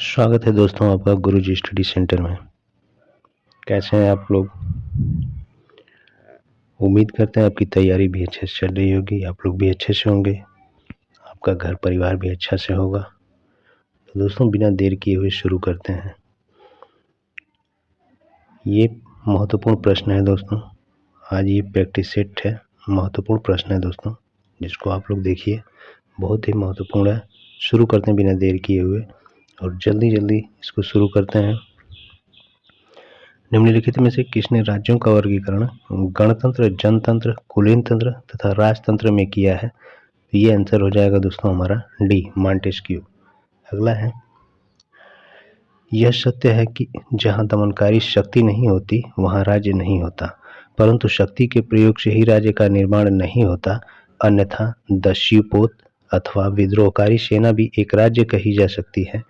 स्वागत है दोस्तों आपका गुरुजी स्टडी सेंटर में। कैसे हैं आप लोग? उम्मीद करते हैं आपकी तैयारी भी अच्छे से चल रही होगी, आप लोग भी अच्छे से होंगे, आपका घर परिवार भी अच्छा से होगा। तो दोस्तों बिना देर किए हुए शुरू करते हैं। ये महत्वपूर्ण प्रश्न है दोस्तों, आज ये प्रैक्टिस सेट है। महत्वपूर्ण प्रश्न है दोस्तों, जिसको आप लोग देखिए, बहुत ही महत्वपूर्ण है। शुरू करते हैं बिना देर किए हुए और जल्दी इसको शुरू करते हैं। निम्नलिखित में से किसने राज्यों का वर्गीकरण गणतंत्र, जनतंत्र, कुलीन तंत्र तथा राजतंत्र में किया है? तो ये आंसर हो जाएगा दोस्तों हमारा डी, मॉन्टेस्क्यू। अगला है, यह सत्य है कि जहां दमनकारी शक्ति नहीं होती वहां राज्य नहीं होता, परंतु शक्ति के प्रयोग से ही राज्य का निर्माण नहीं होता, अन्यथा दस्युपोत अथवा विद्रोहकारी सेना भी एक राज्य कही जा सकती है।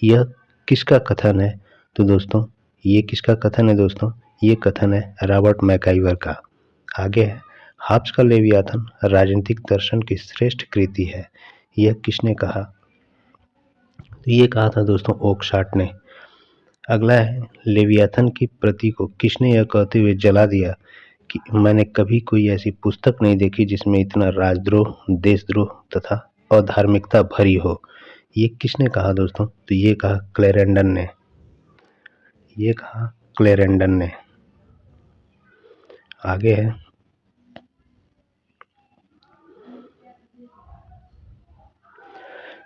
यह किसका कथन है? तो दोस्तों ये किसका कथन है दोस्तों? ये कथन है रॉबर्ट मैकाइवर का। आगे है, हाब्स का लेवियाथन राजनीतिक दर्शन की श्रेष्ठ कृति है, यह किसने कहा? तो ये कहा था दोस्तों ओकशाट ने। अगला है, लेवियाथन की प्रति को किसने यह कहते हुए जला दिया कि मैंने कभी कोई ऐसी पुस्तक नहीं देखी जिसमें इतना राजद्रोह, देशद्रोह तथा अधार्मिकता भरी हो। ये किसने कहा दोस्तों? तो ये कहा क्लेरेंडन ने। ये कहा क्लेरेंडन ने। आगे है,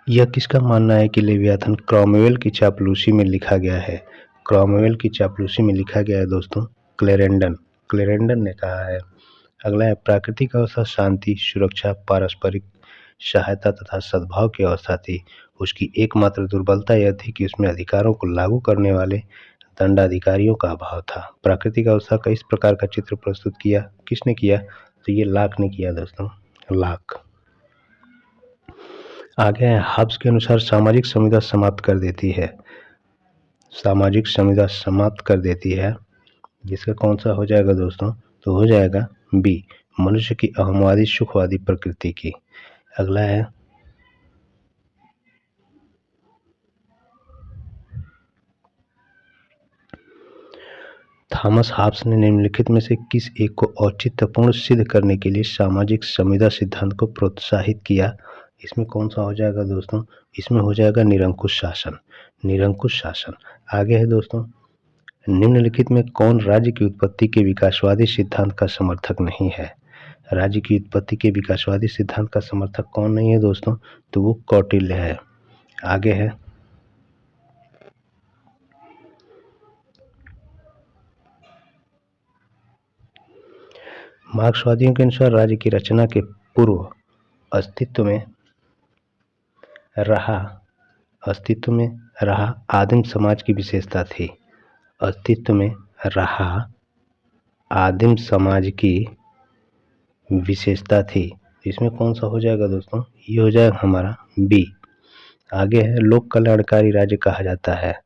यह किसका मानना है कि लेवियाथन क्रॉमवेल की चापलूसी में लिखा गया है? क्रॉमवेल की चापलूसी में लिखा गया है दोस्तों क्लेरेंडन ने कहा है। अगला है, प्राकृतिक अवस्था शांति, सुरक्षा, पारस्परिक सहायता तथा सद्भाव की अवस्था थी। उसकी एकमात्र दुर्बलता यह थी कि उसमें अधिकारों को लागू करने वाले दंडाधिकारियों का अभाव था। प्राकृतिक अवस्था का इस प्रकार का चित्र प्रस्तुत किया किसने किया? तो ये लाक ने किया दोस्तों, लाक। आगे है, हाब्स के अनुसार सामाजिक संविदा समाप्त कर देती है। सामाजिक संविदा समाप्त कर देती है, जिसका कौन सा हो जाएगा दोस्तों? तो हो जाएगा बी, मनुष्य की अहमवादी सुखवादी प्रकृति की। अगला है, थॉमस हाब्स ने निम्नलिखित में से किस एक को औचित्यपूर्ण सिद्ध करने के लिए सामाजिक संविदा सिद्धांत को प्रोत्साहित किया? इसमें कौन सा हो जाएगा दोस्तों? इसमें हो जाएगा निरंकुश शासन, निरंकुश शासन। आगे है दोस्तों, निम्नलिखित में कौन राज्य की उत्पत्ति के विकासवादी सिद्धांत का समर्थक नहीं है? राज्य की उत्पत्ति के विकासवादी सिद्धांत का समर्थक कौन नहीं है दोस्तों? तो वो कौटिल्य है। आगे है, मार्क्सवादियों के अनुसार राज्य की रचना के पूर्व अस्तित्व में रहा आदिम समाज की विशेषता थी। अस्तित्व में रहा आदिम समाज की विशेषता थी। इसमें कौन सा हो जाएगा दोस्तों? ये हो जाएगा हमारा बी। आगे है, लोक कल्याणकारी राज्य कहा जाता है।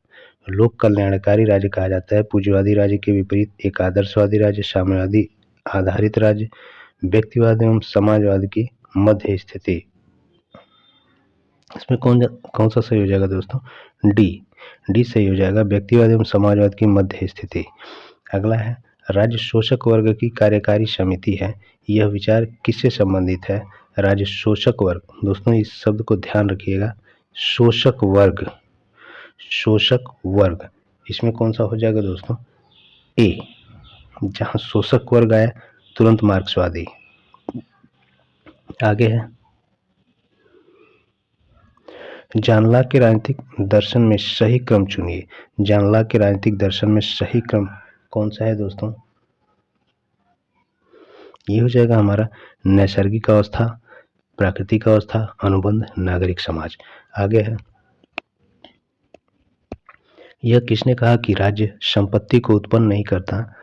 लोक कल्याणकारी राज्य कहा जाता है पूंजीवादी राज्य के विपरीत एक आदर्शवादी राज्य, साम्यवादी आधारित राज्य, व्यक्तिवाद एवं समाजवाद की मध्य स्थिति। इसमें कौन सा सही हो जाएगा दोस्तों? डी सही हो जाएगा, व्यक्तिवाद एवं समाजवाद की मध्य स्थिति। अगला है, राज्य शोषक वर्ग की कार्यकारी समिति है, यह विचार किससे संबंधित है? राज्य शोषक वर्ग, दोस्तों इस शब्द को ध्यान रखिएगा, शोषक वर्ग। इसमें कौन सा हो जाएगा दोस्तों? ए, जहां शोषक वर्ग आया तुरंत मार्क्सवादी। आगे है, जॉन लॉक के राजनीतिक दर्शन में सही क्रम चुनिए। जॉन लॉक के राजनीतिक दर्शन में सही क्रम कौन सा है दोस्तों? ये हो जाएगा हमारा नैसर्गिक अवस्था, प्राकृतिक अवस्था, अनुबंध, नागरिक समाज। आगे है, यह किसने कहा कि राज्य संपत्ति को उत्पन्न नहीं करता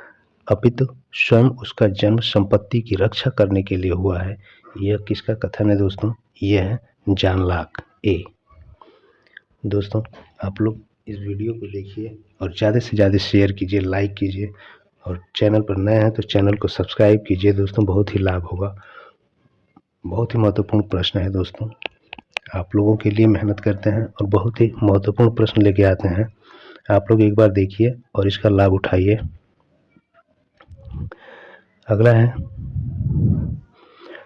अपितु स्वयं उसका जन्म संपत्ति की रक्षा करने के लिए हुआ है? यह किसका कथन है दोस्तों? यह है जॉन लॉक, ए। दोस्तों आप लोग इस वीडियो को देखिए और ज़्यादा से ज़्यादा शेयर कीजिए, लाइक कीजिए और चैनल पर नए हैं तो चैनल को सब्सक्राइब कीजिए दोस्तों, बहुत ही लाभ होगा। बहुत ही महत्वपूर्ण प्रश्न है दोस्तों। आप लोगों के लिए मेहनत करते हैं और बहुत ही महत्वपूर्ण प्रश्न लेके आते हैं। आप लोग एक बार देखिए और इसका लाभ उठाइए। अगला है,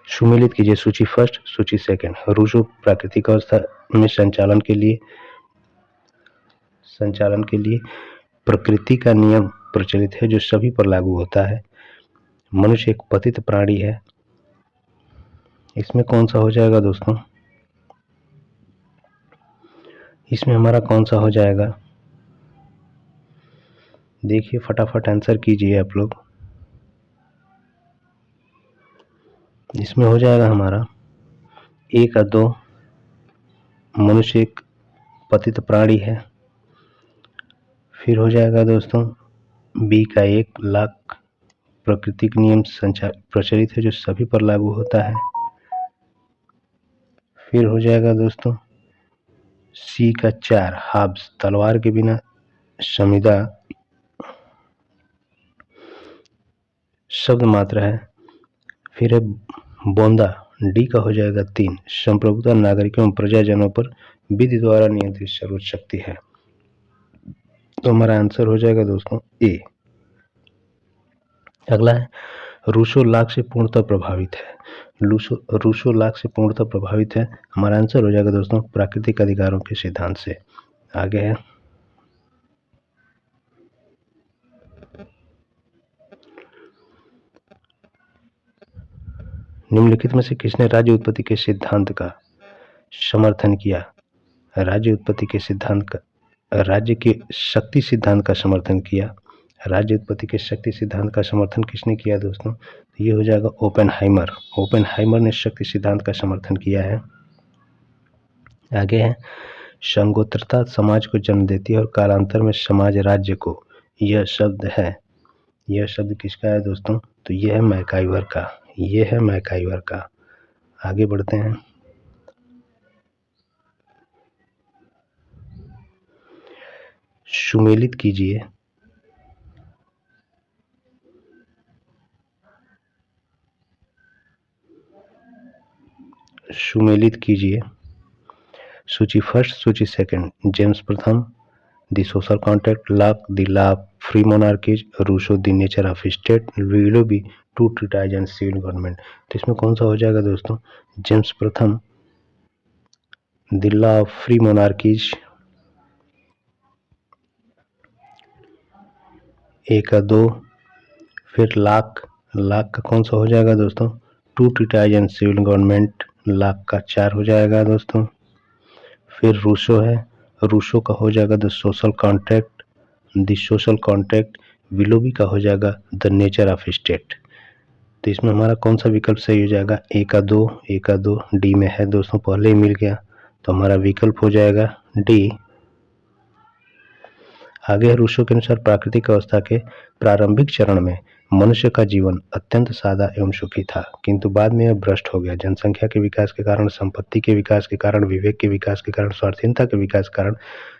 सुमेलित कीजिए सूची फर्स्ट, सूची सेकंड। रूसो प्राकृतिक अवस्था में संचालन के लिए प्रकृति का नियम प्रचलित है जो सभी पर लागू होता है। मनुष्य एक पतित प्राणी है। इसमें कौन सा हो जाएगा दोस्तों? इसमें हमारा कौन सा हो जाएगा? देखिए फटाफट आंसर कीजिए आप लोग। इसमें हो जाएगा हमारा ए का 2, मनुष्य एक पतित प्राणी है। फिर हो जाएगा दोस्तों बी का 1 लाख प्राकृतिक नियम प्रचलित है जो सभी पर लागू होता है। फिर हो जाएगा दोस्तों सी का 4 हाब्स तलवार के बिना संविदा शब्द मात्र है। फिर है बोंदा, डी का हो जाएगा 3 संप्रभुता नागरिकों एवं प्रजाजनों पर विधि द्वारा नियंत्रित सर्वोच्च शक्ति है। तो हमारा आंसर हो जाएगा दोस्तों ए। अगला है रूसो लाख से पूर्णतः प्रभावित है। रूसो लाख से पूर्णतः प्रभावित है। हमारा आंसर हो जाएगा दोस्तों प्राकृतिक अधिकारों के सिद्धांत से। आगे है निम्नलिखित में से किसने राज्य उत्पत्ति के सिद्धांत का समर्थन किया? राज्य के शक्ति सिद्धांत का समर्थन किया। राज्य उत्पत्ति के शक्ति सिद्धांत का समर्थन किसने किया दोस्तों? तो ये हो जाएगा ओपेनहाइमर ने शक्ति सिद्धांत का समर्थन किया है। आगे है संगोत्रता समाज को जन्म देती है और कालांतर में समाज राज्य को। यह शब्द किसका है दोस्तों? तो यह है मैकाइवर का। आगे बढ़ते हैं। सुमेलित कीजिए सूची फर्स्ट, सूची सेकंड। जेम्स प्रथम, the social contract, Locke, the law of free monarchies, Rousseau, the nature of state, Willoughby, two treatise and civil government. तो इसमें कौन सा हो जाएगा दोस्तों? जेम्स प्रथम, the law of free monarchies, A का 2। फिर लॉक का कौन सा हो जाएगा दोस्तों? Two treatise and civil government, Locke का 4 हो जाएगा दोस्तों। फिर रूसो का हो जाएगा द सोशल कॉन्ट्रैक्ट, विलोबी का हो जाएगा द नेचर ऑफ स्टेट। तो इसमें हमारा कौन सा विकल्प सही हो जाएगा? ए का 2 डी में है दोस्तों, पहले ही मिल गया, तो हमारा विकल्प हो जाएगा डी। आगे रूसो के अनुसार प्राकृतिक अवस्था के प्रारंभिक चरण में मनुष्य का जीवन अत्यंत सादा एवं सुखी था, किंतु बाद में यह भ्रष्ट हो गया। जनसंख्या के विकास के कारण, संपत्ति के विकास के कारण, विवेक के विकास के कारण, स्वाधीनता के विकास के कारण।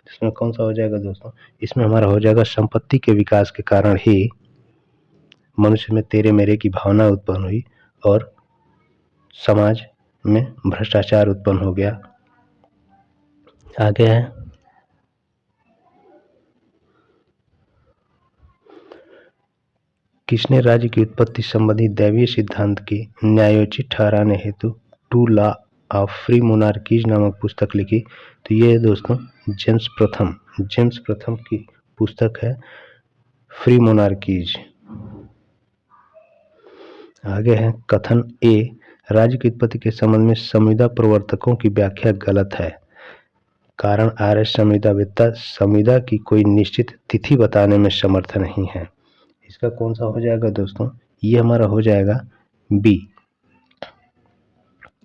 इसमें कौन सा हो जाएगा दोस्तों? इसमें हमारा हो जाएगा संपत्ति के विकास के कारण ही मनुष्य में तेरे मेरे की भावना उत्पन्न हुई और समाज में भ्रष्टाचार उत्पन्न हो गया। आगे है किसने राज्य की उत्पत्ति संबंधी दैवीय सिद्धांत की न्यायोचित ठहराने हेतु true law of free monarchies नामक पुस्तक लिखी? तो ये दोस्तों जेम्स प्रथम की पुस्तक है फ्री मोनार्कीज। आगे है कथन ए, राज्य की उत्पत्ति के संबंध में संविदा प्रवर्तकों की व्याख्या गलत है। कारण आर्य संविदावेत्ता संविदा की कोई निश्चित तिथि बताने में समर्थ नहीं है। इसका कौन सा हो जाएगा दोस्तों? ये हमारा हो जाएगा बी।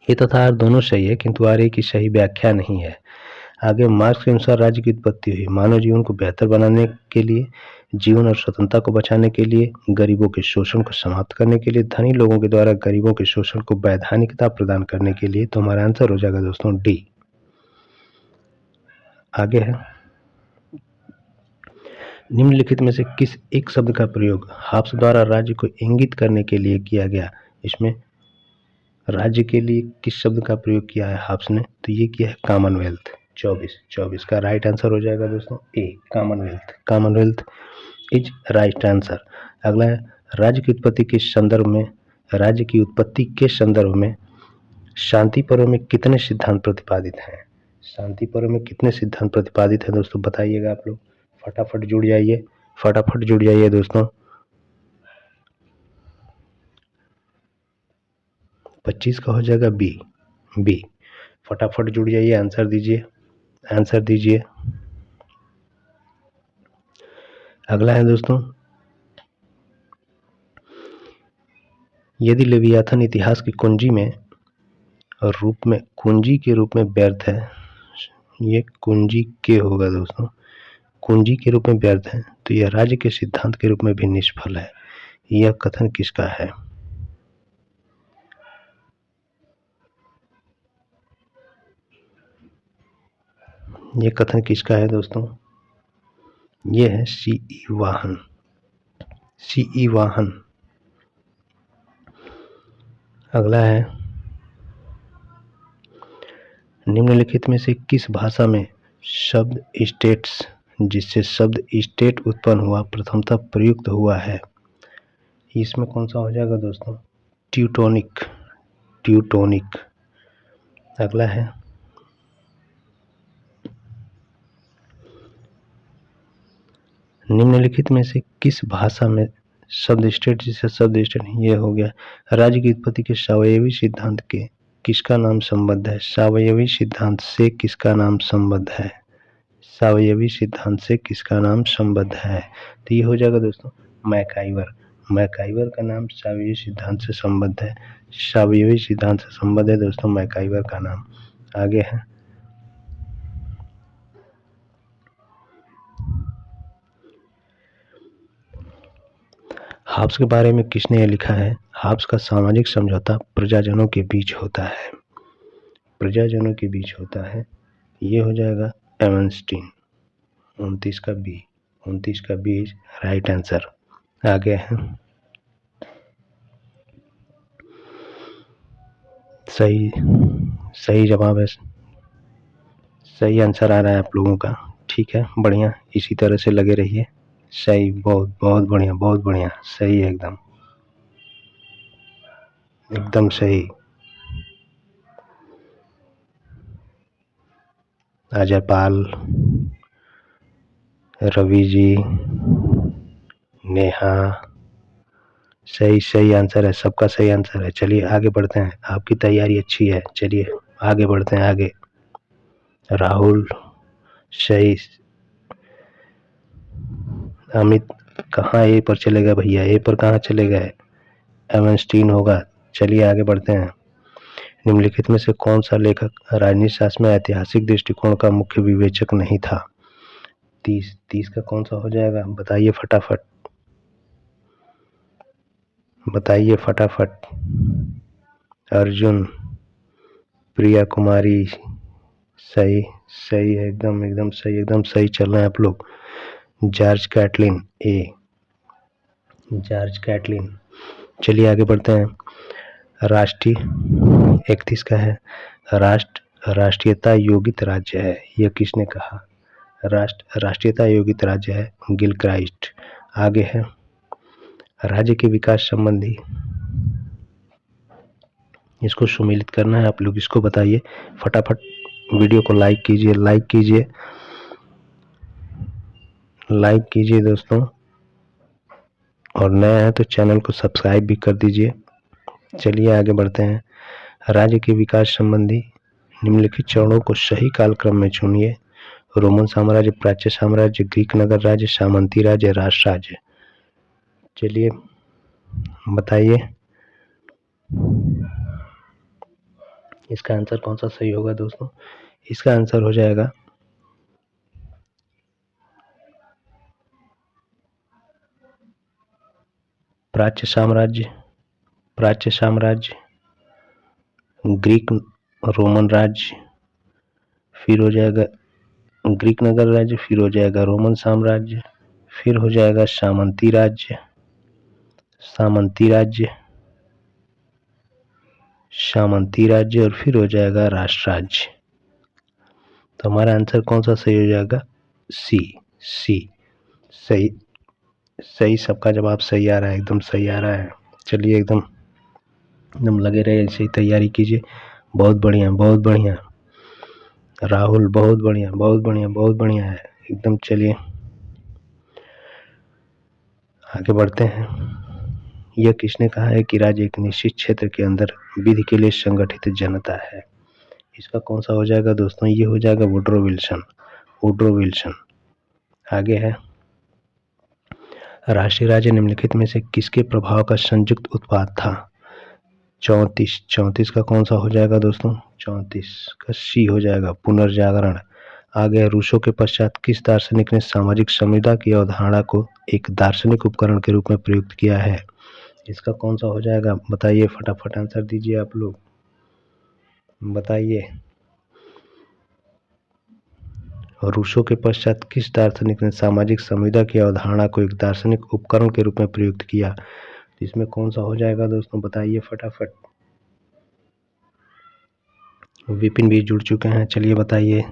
ये तथा आर दोनों सही है, किंतु आर्य की सही व्याख्या नहीं है। आगे मार्क्स के अनुसार राज्य की उत्पत्ति हुई मानव जीवन को बेहतर बनाने के लिए, जीवन और स्वतंत्रता को बचाने के लिए, गरीबों के शोषण को समाप्त करने के लिए, धनी लोगों के द्वारा गरीबों के शोषण को वैधानिकता प्रदान करने के लिए। तो हमारा आंसर हो जाएगा दोस्तों डी। आगे है निम्नलिखित में से किस एक शब्द का प्रयोग हाब्स द्वारा राज्य को इंगित करने के लिए किया गया? इसमें राज्य के लिए किस शब्द का प्रयोग किया है हाब्स ने? तो ये किया है कॉमनवेल्थ। 24 का राइट आंसर हो जाएगा दोस्तों A, commonwealth. Commonwealth is right answer. अगला है राज्य की उत्पत्ति के संदर्भ में शांति पर्व में कितने सिद्धांत प्रतिपादित हैं? शांति पर्व में कितने सिद्धांत प्रतिपादित हैं दोस्तों, बताइएगा आप लोग। फटाफट जुड़ जाइए दोस्तों। 25 का हो जाएगा बी। फटाफट जुड़ जाइए, आंसर दीजिए। अगला है दोस्तों, यदि लेवियाथन इतिहास की कुंजी के रूप में व्यर्थ है, ये कुंजी के होगा दोस्तों, कुंजी के रूप में व्यर्थ है, तो यह राज्य के सिद्धांत के रूप में भी निष्फल है। यह कथन किसका है? ये कथन किसका है दोस्तों? ये है C.E. वाहन। अगला है, निम्नलिखित में से किस भाषा में शब्द स्टेट्स, जिससे शब्द स्टेट उत्पन्न हुआ, प्रथमतः प्रयुक्त हुआ है? इसमें कौन सा हो जाएगा दोस्तों? ट्यूटोनिक। अगला है, निम्नलिखित में से किस भाषा में शब्द स्टेट, ये हो गया, राज्य की उत्पत्ति के सावयवी सिद्धांत के किसका नाम संबद्ध है? सावयवी सिद्धांत से किसका नाम संबद्ध है? तो ये हो जाएगा दोस्तों मैकाइवर का नाम सावयवी सिद्धांत से संबद्ध है। दोस्तों मैकाइवर का नाम। आगे है, हाब्स के बारे में किसने लिखा है? हाब्स का सामाजिक समझौता प्रजाजनों के बीच होता है। ये हो जाएगा एवनस्टीन। 29 का बी राइट आंसर। आगे है, सही जवाब है, सही आंसर आ रहा है आप लोगों का। ठीक है, बढ़िया, इसी तरह से लगे रहिए। सही, बहुत बढ़िया, सही है, एकदम सही। अजयपाल, रवि जी, नेहा, सही आंसर है, सबका सही आंसर है। चलिए आगे बढ़ते हैं, आपकी तैयारी अच्छी है, चलिए आगे बढ़ते हैं। आगे राहुल, सही। अमित कहाँ ए पर चलेगा भैया, ए पर कहाँ चलेगा? एवनस्टीन होगा। चलिए आगे बढ़ते हैं। निम्नलिखित में से कौन सा लेखक राजनीति शास्त्र में ऐतिहासिक दृष्टिकोण का मुख्य विवेचक नहीं था? 30 का कौन सा हो जाएगा, बताइए फटाफट। अर्जुन, प्रिया कुमारी, सही है, एकदम सही चल रहे हैं आप लोग। जॉर्ज कैटलिन, चलिए आगे बढ़ते हैं। 31 का है, राष्ट्रीयता योगित राज्य है, यह किसने कहा? राष्ट्रीयता योगित राज्य है गिलक्राइस्ट। आगे है, राज्य के विकास संबंधी, इसको सुमेलित करना है आप लोग, इसको बताइए फटाफट। वीडियो को लाइक कीजिए दोस्तों, और नया है तो चैनल को सब्सक्राइब भी कर दीजिए। चलिए आगे बढ़ते हैं। राज्य के विकास संबंधी निम्नलिखित चरणों को सही कालक्रम में चुनिए। रोमन साम्राज्य, प्राच्य साम्राज्य, ग्रीक नगर राज्य, सामंती राज्य, राष्ट्र राज्य। चलिए बताइए इसका आंसर कौन सा सही होगा दोस्तों? इसका आंसर हो जाएगा प्राच्य साम्राज्य, ग्रीक रोमन राज्य, फिर हो जाएगा ग्रीक नगर राज्य, फिर हो जाएगा रोमन साम्राज्य, फिर हो जाएगा सामंती राज्य, सामंती राज्य और फिर हो जाएगा राष्ट्र राज्य। तो हमारा आंसर कौन सा सही हो जाएगा? सी। सही सही, सबका जवाब सही आ रहा है, एकदम सही आ रहा है। चलिए एकदम लगे रहे, ऐसे ही तैयारी कीजिए। बहुत बढ़िया राहुल, बहुत बढ़िया है एकदम। चलिए आगे बढ़ते हैं। यह किसने कहा है कि राज्य एक निश्चित क्षेत्र के अंदर विधि के लिए संगठित जनता है? इसका कौन सा हो जाएगा दोस्तों? ये हो जाएगा वुड्रो विल्सन। आगे है, राष्ट्रीय राज्य निम्नलिखित में से किसके प्रभाव का संयुक्त उत्पाद था? 34 का कौन सा हो जाएगा दोस्तों? 34 का सी हो जाएगा, पुनर्जागरण। आगे, रूसो के पश्चात किस दार्शनिक ने सामाजिक संविदा की अवधारणा को एक दार्शनिक उपकरण के रूप में प्रयुक्त किया है? इसका कौन सा हो जाएगा? बताइए, फटाफट आंसर दीजिए आप लोग, बताइए। रूसो के पश्चात किस दार्शनिक ने सामाजिक संविदा की अवधारणा को एक दार्शनिक उपकरण के रूप में प्रयुक्त किया? इसमें कौन सा हो जाएगा दोस्तों? बताइए फटाफट। विपिन भी जुड़ चुके हैं, चलिए बताइए,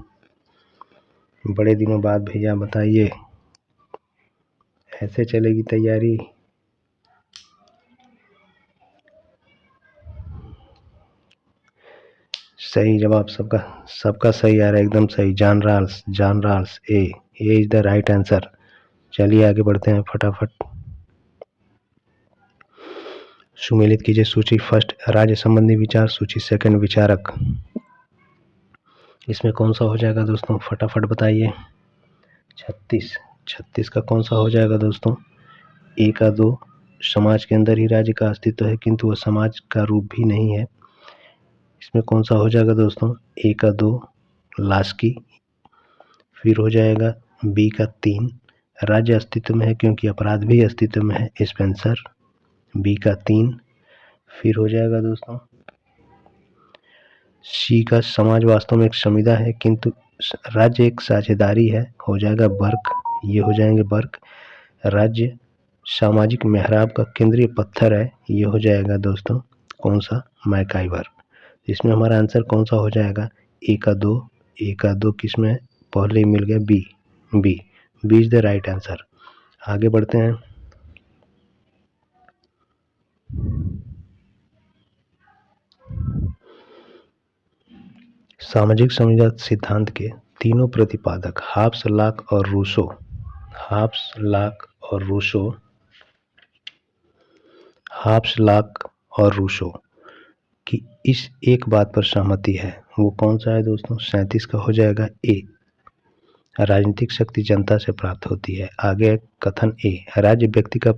बड़े दिनों बाद भैया बताइए, ऐसे चलेगी तैयारी? सही जवाब सबका सही आ रहा है, एकदम सही। John Rawls A is the right answer. चलिए आगे बढ़ते हैं फटाफट। सुमेलित कीजिए सूची। फर्स्ट, राज्य संबंधी विचार सूची। सेकंड, विचारक। इसमें कौन सा हो जाएगा दोस्तों? फटाफट बताइए। 36 का कौन सा हो जाएगा दोस्तों? ए का 2, समाज के अंदर ही राज्य का अस्तित्व है किंतु वह समाज का रूप भी नहीं है। इसमें कौन सा हो जाएगा दोस्तों? ए का 2, लास्की। फिर हो जाएगा बी का 3, राज्य अस्तित्व में है क्योंकि अपराध भी अस्तित्व में है, स्पेंसर। बी का 3। फिर हो जाएगा दोस्तों सी का, समाज वास्तव में एक संविदा है किंतु राज्य एक साझेदारी है, हो जाएगा बर्क। ये हो जाएंगे बर्क। राज्य सामाजिक मेहराब का केंद्रीय पत्थर है, ये हो जाएगा दोस्तों कौन सा? मैकाइवर। इसमें हमारा आंसर कौन सा हो जाएगा? ए का 2 किसमें? पहले ही मिल गया, B is the right answer. आगे बढ़ते हैं। सामाजिक संविदा सिद्धांत के तीनों प्रतिपादक हाब्स, लॉक और रूसो की इस एक बात पर सहमति है, वो कौन सा है दोस्तों? 37 का हो जाएगा ए, राजनीतिक शक्ति जनता से प्राप्त होती है। आगे कथन ए, राज्य व्यक्ति का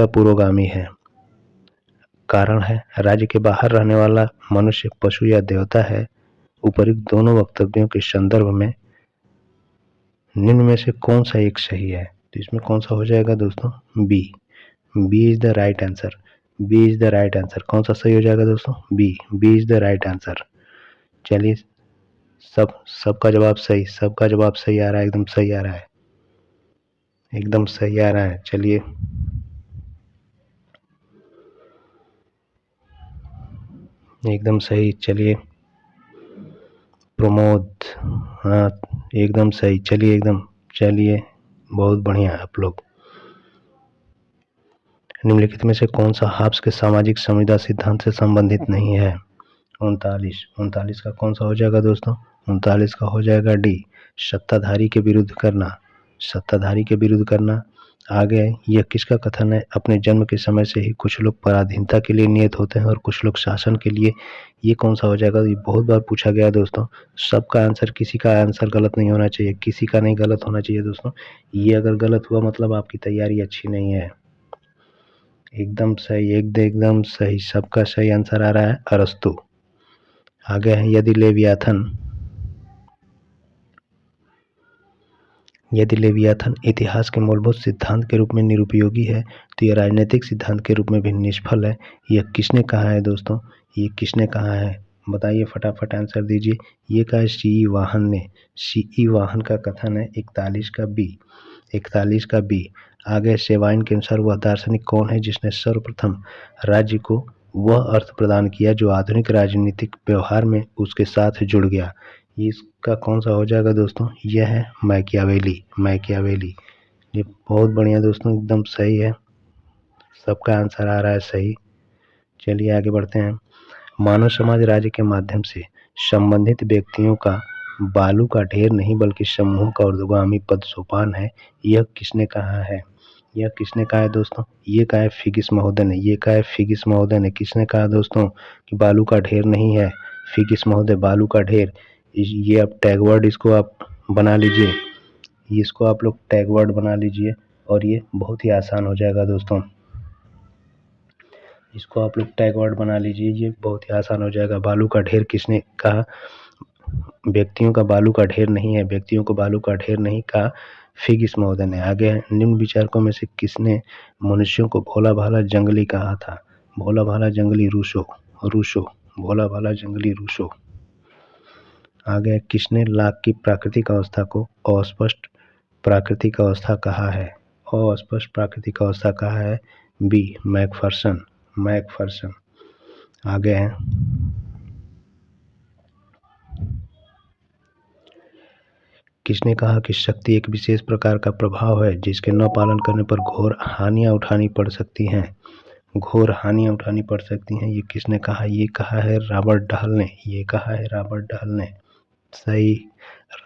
पुरोगामी है। कारण है, राज्य के बाहर रहने वाला मनुष्य पशु या देवता है। उपरोक्त दोनों वक्तव्यों के संदर्भ में निम्न में से कौन सा एक सही है? तो इसमें कौन सा हो जाएगा दोस्तों? B is the right answer. कौन सा सही हो जाएगा दोस्तों? B is the right answer. चलिए, सबका जवाब सही आ रहा है, एकदम सही आ रहा है। चलिए एकदम सही। चलिए प्रमोद, हाँ एकदम सही। चलिए बहुत बढ़िया आप लोग। निम्नलिखित में से कौन सा हाब्स के सामाजिक संविदा सिद्धांत से संबंधित नहीं है? 39 का कौन सा हो जाएगा दोस्तों? 39 का हो जाएगा डी, सत्ताधारी के विरुद्ध करना। आगे, यह किसका कथन है? अपने जन्म के समय से ही कुछ लोग पराधीनता के लिए नियत होते हैं और कुछ लोग शासन के लिए। ये कौन सा हो जाएगा? ये बहुत बार पूछा गया दोस्तों। सबका आंसर, किसी का आंसर गलत नहीं होना चाहिए, किसी का नहीं गलत होना चाहिए दोस्तों। ये अगर गलत हुआ मतलब आपकी तैयारी अच्छी नहीं है। एकदम सही, सबका सही आंसर आ रहा है, अरस्तु। आगे है, यदि लेवियाथन इतिहास के मूलभूत सिद्धांत के रूप में निरुपयोगी है तो यह राजनीतिक सिद्धांत के रूप में भी निष्फल है। यह किसने कहा है दोस्तों? ये किसने कहा है? बताइए फटाफट आंसर दीजिए। ये कहा है सी वाहन ने। सी वाहन का कथन है 41 का बी। आगे, सेवाइन के अनुसार वह दार्शनिक कौन है जिसने सर्वप्रथम राज्य को वह अर्थ प्रदान किया जो आधुनिक राजनीतिक व्यवहार में उसके साथ जुड़ गया। इसका कौन सा हो जाएगा दोस्तों? यह है मैकियावेली। मैकियावेली, ये बहुत बढ़िया दोस्तों, एकदम सही है, सबका आंसर आ रहा है सही। चलिए आगे बढ़ते हैं। मानव समाज राज्य के माध्यम से संबंधित व्यक्तियों का बालू का ढेर नहीं बल्कि समूह का ऊर्ध्वगामी पद सोपान है। यह किसने कहा है? यह किसने कहा है दोस्तों? ये कहा है फिगिस महोदय ने। ये कहा है फिगिस महोदय ने। किसने कहा दोस्तों कि बालू का ढेर नहीं है? फिगिस महोदय, बालू का ढेर। ये आप टैग वर्ड इसको आप बना लीजिए, इसको आप लोग टैग वर्ड बना लीजिए और ये बहुत ही आसान हो जाएगा दोस्तों। इसको आप लोग टैग वर्ड बना लीजिए, ये बहुत ही आसान हो जाएगा। बालू का ढेर किसने कहा? व्यक्तियों का बालू का ढेर नहीं है, व्यक्तियों को बालू का ढेर नहीं कहा, फिगिस महोदय ने। आगे निम्न विचारकों में से किसने मनुष्यों को भोला भाला जंगली कहा था? भोला भाला जंगली, रूसो। रूसो, भोला भाला जंगली, रूसो। आगे किसने लाख की प्राकृतिक अवस्था को अस्पष्ट प्राकृतिक अवस्था कहा है? अस्पष्ट प्राकृतिक अवस्था कहा है? B, Macpherson. मैकफर्सन। आगे है किसने कहा कि शक्ति एक विशेष प्रकार का प्रभाव है जिसके न पालन करने पर घोर हानियां उठानी पड़ सकती हैं? घोर हानियां उठानी पड़ सकती हैं, ये किसने कहा? ये कहा है रॉबर्ट डहल ने। ये कहा है रॉबर्ट डहल ने। सही,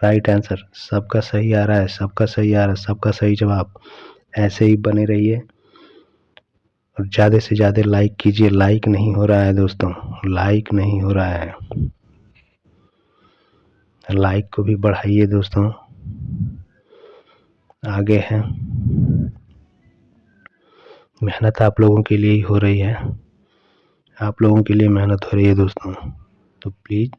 राइट आंसर। सबका सही आ रहा है, सबका सही आ रहा है, सबका सही जवाब। ऐसे ही बने रहिए और ज़्यादा से ज़्यादा लाइक कीजिए। लाइक नहीं हो रहा है दोस्तों, लाइक नहीं हो रहा है, लाइक को भी बढ़ाइए दोस्तों। आगे है, मेहनत आप लोगों के लिए ही हो रही है, आप लोगों के लिए मेहनत हो रही है दोस्तों, तो प्लीज़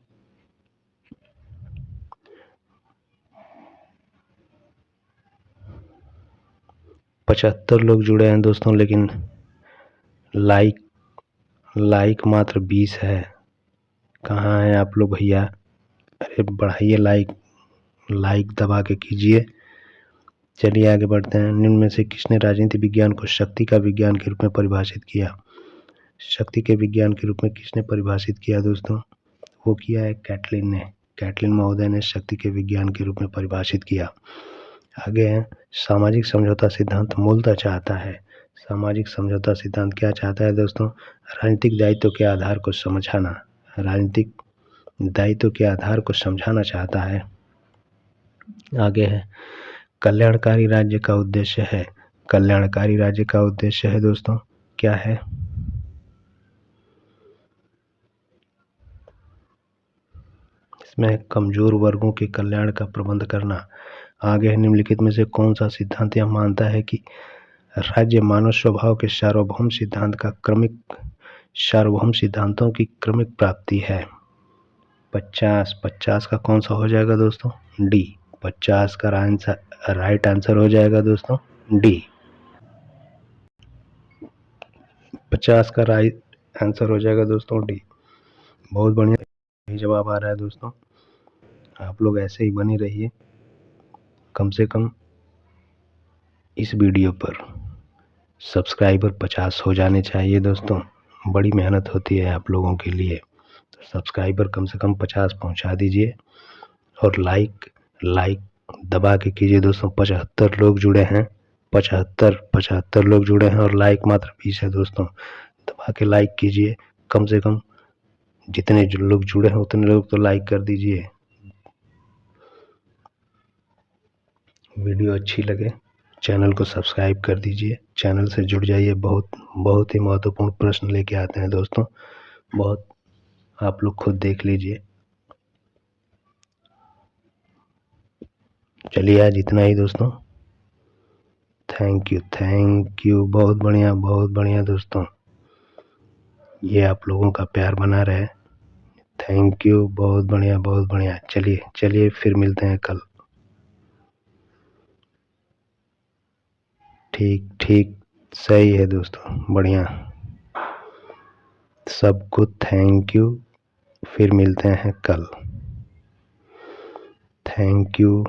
पचहत्तर लोग जुड़े हैं दोस्तों, लेकिन लाइक मात्र 20 है। कहाँ हैं आप लोग भैया? अरे बढ़ाइए लाइक, लाइक दबा के कीजिए। चलिए आगे बढ़ते हैं। निम्न में से किसने राजनीति विज्ञान को शक्ति का विज्ञान के रूप में परिभाषित किया? शक्ति के विज्ञान के रूप में किसने परिभाषित किया दोस्तों? वो किया है कैटलिन ने। कैटलिन महोदय ने शक्ति के विज्ञान के रूप में परिभाषित किया। आगे है, सामाजिक समझौता सिद्धांत मूलतः चाहता है। सामाजिक समझौता सिद्धांत क्या चाहता है दोस्तों? राजनीतिक दायित्व के आधार को समझाना। राजनीतिक दायित्व के आधार को समझाना चाहता है। आगे है, कल्याणकारी राज्य का उद्देश्य है। कल्याणकारी राज्य का उद्देश्य है दोस्तों, क्या है? इसमें कमजोर वर्गों के कल्याण का प्रबंध करना। आगे है, निम्नलिखित में से कौन सा सिद्धांत यह मानता है कि राज्य मानव स्वभाव के सार्वभौम सिद्धांतों की क्रमिक प्राप्ति है? 50 का कौन सा हो जाएगा दोस्तों? डी। 50 का राइट आंसर हो जाएगा दोस्तों, डी। 50 का राइट आंसर हो जाएगा दोस्तों, डी। बहुत बढ़िया, सही जवाब आ रहा है दोस्तों। आप लोग ऐसे ही बने रहिए, कम से कम इस वीडियो पर सब्सक्राइबर 50 हो जाने चाहिए दोस्तों। बड़ी मेहनत होती है आप लोगों के लिए, तो सब्सक्राइबर कम से कम 50 पहुंचा दीजिए और लाइक दबा के कीजिए दोस्तों। 75 लोग जुड़े हैं, 75 लोग जुड़े हैं और लाइक मात्र 20 है दोस्तों। दबा के लाइक कीजिए, कम से कम जितने लोग जुड़े हैं उतने लोग तो लाइक कर दीजिए। वीडियो अच्छी लगे चैनल को सब्सक्राइब कर दीजिए, चैनल से जुड़ जाइए। बहुत ही महत्वपूर्ण प्रश्न लेके आते हैं दोस्तों, बहुत, आप लोग खुद देख लीजिए। चलिए आज इतना ही दोस्तों। थैंक यू, बहुत बढ़िया दोस्तों, ये आप लोगों का प्यार बना रहे। थैंक यू, बहुत बढ़िया। चलिए फिर मिलते हैं कल। ठीक, सही है दोस्तों, बढ़िया। सबको थैंक यू, फिर मिलते हैं कल। Thank you.